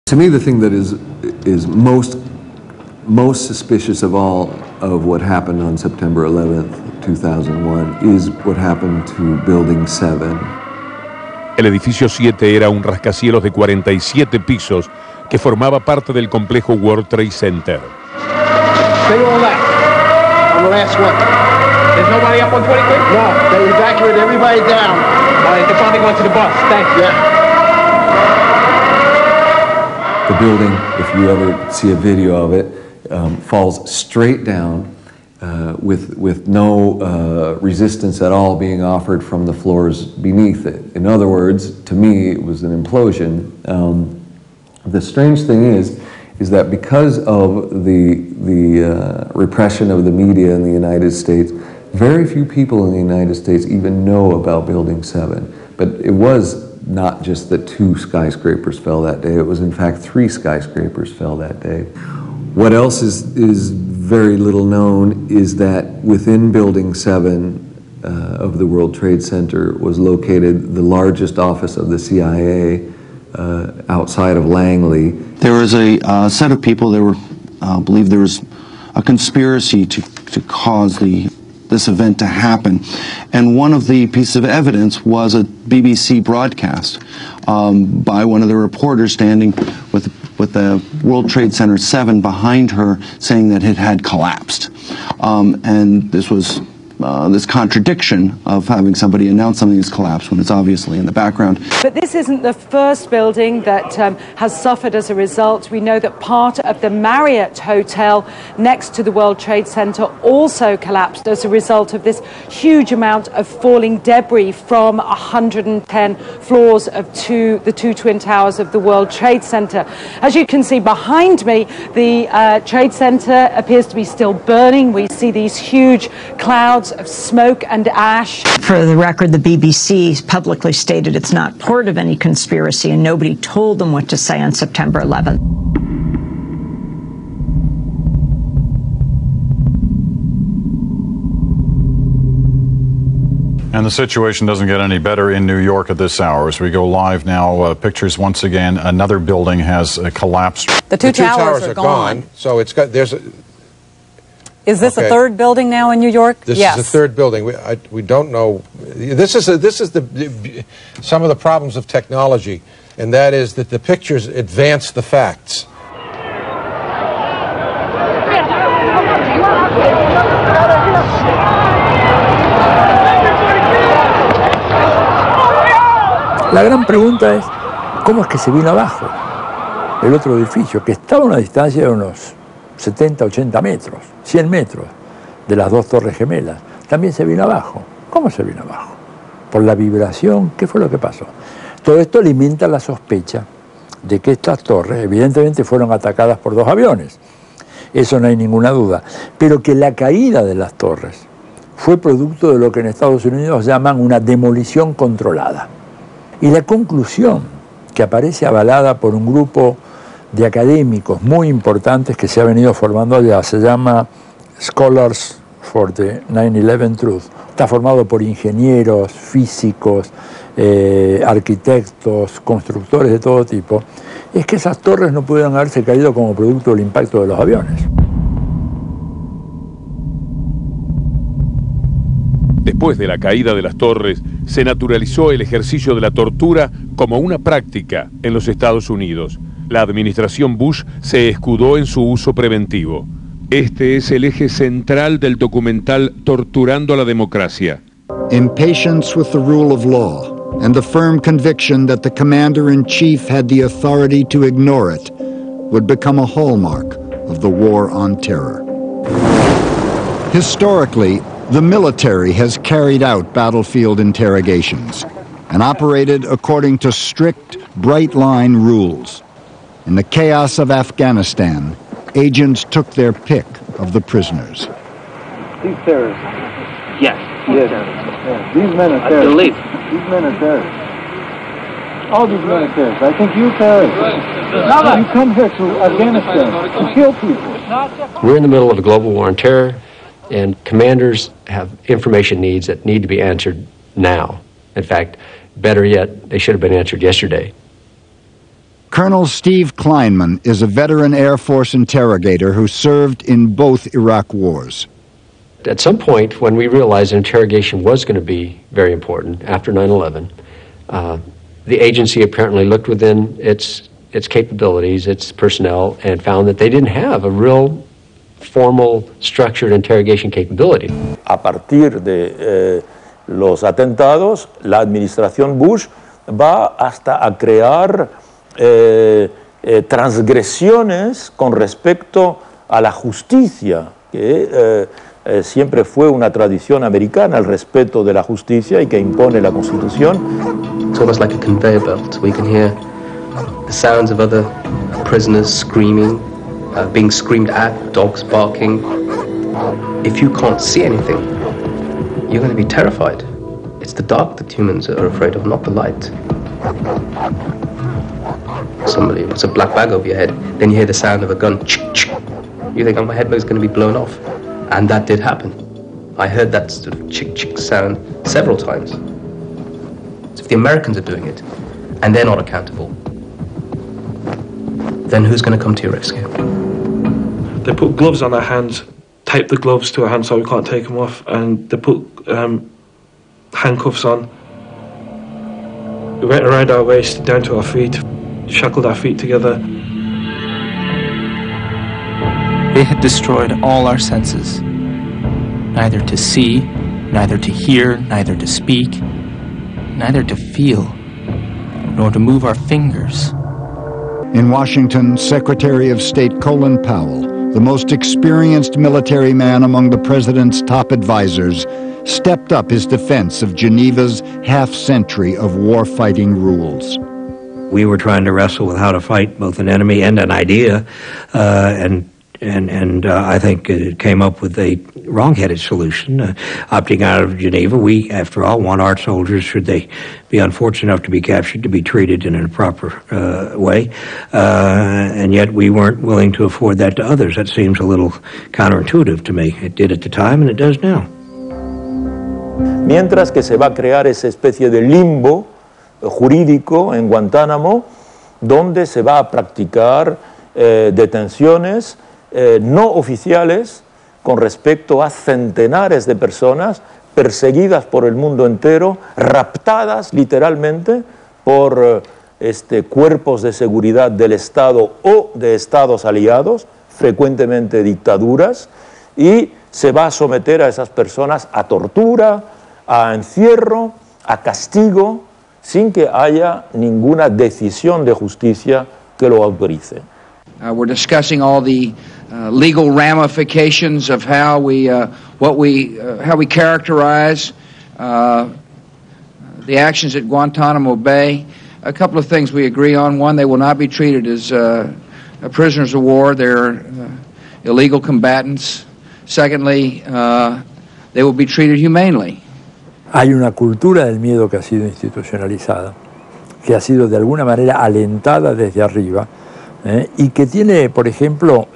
To me, the thing that is most suspicious of all of what happened on September 11th, 2001 is what happened to Building 7. El edificio 7 era un rascacielos de 47 pisos que formaba parte del complejo World Trade Center. Stay all that. On the last one. There's nobody up on 23? No, they evacuated everybody down. They probably went to the bus. Thank you. Yeah. The building, if you ever see a video of it, falls straight down with no resistance at all being offered from the floors beneath it. In other words, to me, it was an implosion. The strange thing is that because of the repression of the media in the United States, very few people in the United States even know about Building 7. But it was not just that 2 skyscrapers fell that day, it was in fact 3 skyscrapers fell that day. What else is very little known is that within Building 7 of the World Trade Center was located the largest office of the CIA outside of Langley. There was a set of people, I believe there was a conspiracy to cause this event to happen. And one of the pieces of evidence was a BBC broadcast by one of the reporters standing with the World Trade Center 7 behind her, saying that it had collapsed. And this was this contradiction of having somebody announce something has collapsed when it's obviously in the background. But this isn't the first building that has suffered as a result. We know that part of the Marriott Hotel next to the World Trade Center also collapsed as a result of this huge amount of falling debris from 110 floors of the two twin towers of the World Trade Center. As you can see behind me, the Trade Center appears to be still burning. We see these huge clouds of smoke and ash. For the record, the BBC publicly stated it's not part of any conspiracy and nobody told them what to say on September 11th. And the situation doesn't get any better in New York at this hour. As we go live now, pictures once again, another building has collapsed. The two towers are gone. So it's got, there's a... Is this a third building now in New York? This yes. is a third building. We don't know. This is some of the problems of technology, and that is that the pictures advance the facts. La gran pregunta es, ¿cómo es que se vino abajo el otro edificio, que estaba a una distancia de unos 70, 80 metros, 100 metros de las 2 torres gemelas? También se vino abajo. ¿Cómo se vino abajo? ¿Por la vibración? ¿Qué fue lo que pasó? Todo esto alimenta la sospecha de que estas torres evidentemente fueron atacadas por 2 aviones. Eso no hay ninguna duda. Pero que la caída de las torres fue producto de lo que en Estados Unidos llaman una demolición controlada. Y la conclusión que aparece avalada por un grupo de académicos muy importantes que se ha venido formando allá, se llama Scholars for the 9/11 Truth. Está formado por ingenieros, físicos, arquitectos, constructores de todo tipo. Es que esas torres no pudieron haberse caído como producto del impacto de los aviones. Después de la caída de las torres, se naturalizó el ejercicio de la tortura como una práctica en los Estados Unidos. La administración Bush se escudó en su uso preventivo. Este es el eje central del documental Torturando a la Democracia. Impatience with the rule of law and the firm conviction that the commander-in-chief had the authority to ignore it would become a hallmark of the war on terror. Historically, the military has carried out battlefield interrogations and operated according to strict, bright-line rules. In the chaos of Afghanistan, agents took their pick of the prisoners. These terrorists. Yes. Yes. Yeah. These men are terrorists. I believe. These men are terrorists. All these men are terrorists. I think you terrorists. You come here to Afghanistan to kill people. We're in the middle of a global war on terror, and commanders have information needs that need to be answered now. In fact, better yet, they should have been answered yesterday. Colonel Steve Kleinman is a veteran Air Force interrogator who served in both Iraq wars. At some point, when we realized interrogation was going to be very important after 9/11, the agency apparently looked within its capabilities, its personnel, and found that they didn't have a real formal, structured interrogation capability. A partir de los atentados, la administración Bush va hasta a crear transgresiones con respecto a la justicia, que siempre fue una tradición americana, el respeto de la justicia y que impone la Constitución. It's almost like a conveyor belt. We can hear the sounds of other prisoners screaming, being screamed at, dogs barking. If you can't see anything, you're going to be terrified. It's the dark that humans are afraid of, not the light. Somebody puts a black bag over your head, then you hear the sound of a gun. You think, oh, my head is going to be blown off. And that did happen. I heard that sort of chick sound several times. So if the Americans are doing it, and they're not accountable, then who's going to come to your rescue? They put gloves on our hands, tape the gloves to our hands so we can't take them off, and they put handcuffs on. We went around our waist down to our feet, shackled our feet together. They had destroyed all our senses, neither to see, neither to hear, neither to speak, neither to feel, nor to move our fingers. In Washington, Secretary of State Colin Powell, the most experienced military man among the president's top advisors, stepped up his defense of Geneva's half-century of war-fighting rules. We were trying to wrestle with how to fight both an enemy and an idea, and I think it came up with a wrong-headed solution, opting out of Geneva. We, after all, want our soldiers, should they be unfortunate enough to be captured, to be treated in a proper way, and yet we weren't willing to afford that to others. That seems a little counterintuitive to me. It did at the time, and it does now. Mientras que se va a crear esa especie de limbo jurídico en Guantánamo, donde se va a practicar detenciones no oficiales con respecto a centenares de personas perseguidas por el mundo entero, raptadas literalmente por cuerpos de seguridad del Estado o de Estados aliados, frecuentemente dictaduras, y se va a someter a esas personas a tortura, a encierro, a castigo, sin que haya ninguna decisión de justicia que lo autorice. We're discussing all the legal ramifications of how we characterize the actions at Guantanamo Bay. A couple of things we agree on. One, they will not be treated as prisoners of war. They're illegal combatants. Secondly, they will be treated humanely. Hay una cultura del miedo que ha sido institucionalizada, que ha sido de alguna manera alentada desde arriba, y que tiene, por ejemplo,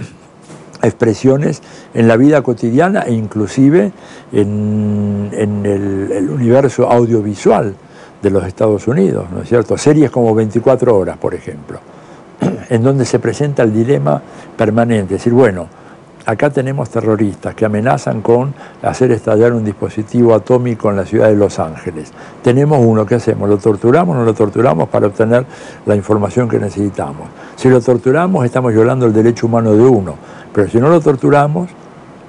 expresiones en la vida cotidiana e inclusive en el universo audiovisual de los Estados Unidos, ¿no es cierto? Series como 24 horas, por ejemplo, en donde se presenta el dilema permanente, es decir, bueno, acá tenemos terroristas que amenazan con hacer estallar un dispositivo atómico en la ciudad de Los Ángeles. Tenemos uno, ¿qué hacemos? ¿Lo torturamos o no lo torturamos para obtener la información que necesitamos? Si lo torturamos, estamos violando el derecho humano de uno, pero si no lo torturamos,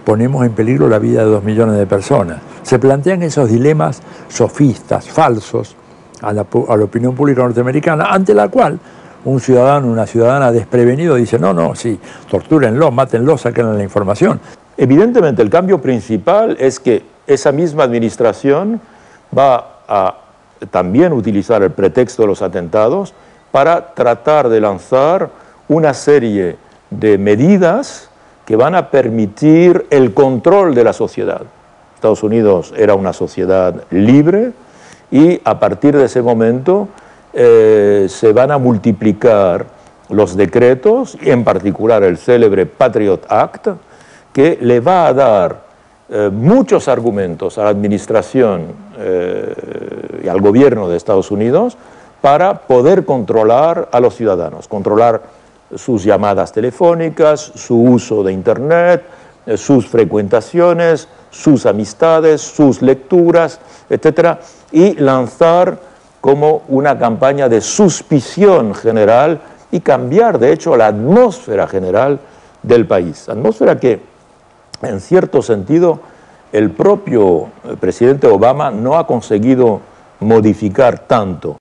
ponemos en peligro la vida de 2 millones de personas. Se plantean esos dilemas sofistas, falsos, a la opinión pública norteamericana, ante la cual un ciudadano, una ciudadana desprevenido dice, no, sí, tortúrenlo, mátenlo, sáquenle la información. Evidentemente, el cambio principal es que esa misma administración va a también utilizar el pretexto de los atentados para tratar de lanzar una serie de medidas que van a permitir el control de la sociedad. Estados Unidos era una sociedad libre y a partir de ese momento se van a multiplicar los decretos, en particular el célebre Patriot Act, que le va a dar muchos argumentos a la administración y al gobierno de Estados Unidos para poder controlar a los ciudadanos, controlar sus llamadas telefónicas, su uso de Internet, sus frecuentaciones, sus amistades, sus lecturas, etc. Y lanzar como una campaña de suspición general y cambiar, de hecho, la atmósfera general del país. Atmósfera que, en cierto sentido, el propio presidente Obama no ha conseguido modificar tanto.